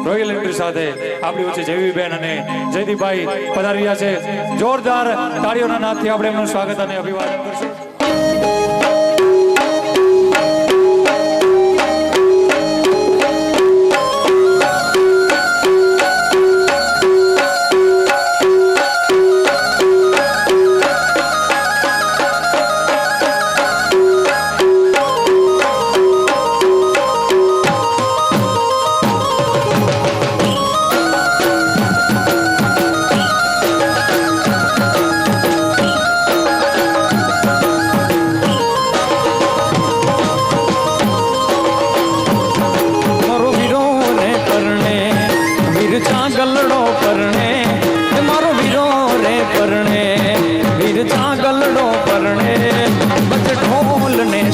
Royal entry સાથે આપણી વચ્ચે જયવીબેન અને જયદીપભાઈ પધારી રહ્યા છે. જોરદાર તાળીઓના નાદથી આપણે એમનું સ્વાગત અને અભિવાદન કરશું.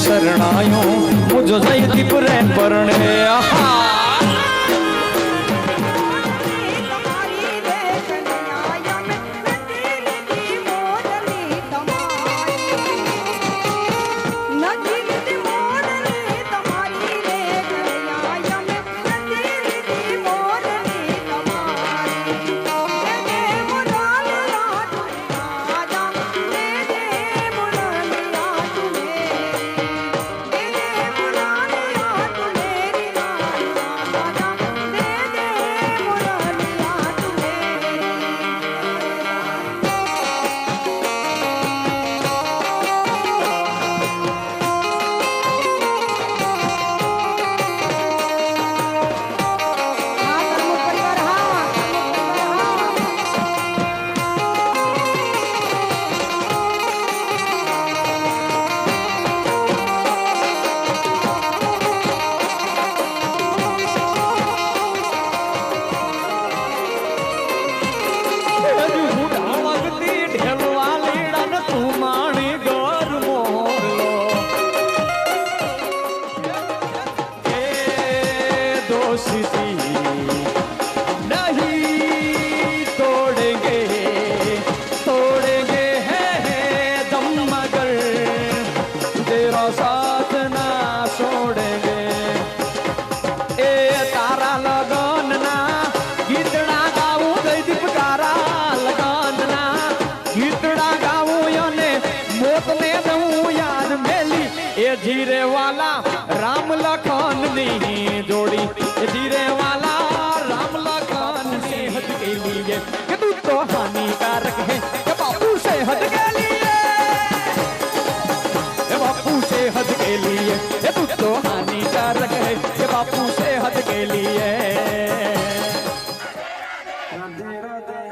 शरणायो मुझो जयदीप रे परणे धीरे वाला राम लखन नहीं जोड़ी धीरे वाला राम लखन सेहत के लिए कि तू तो हानिकारक है कि बापू सेहत के लिए बापू सेहत के लिए तू तो हानिकारक है कि बापू सेहत के लिए राधे राधे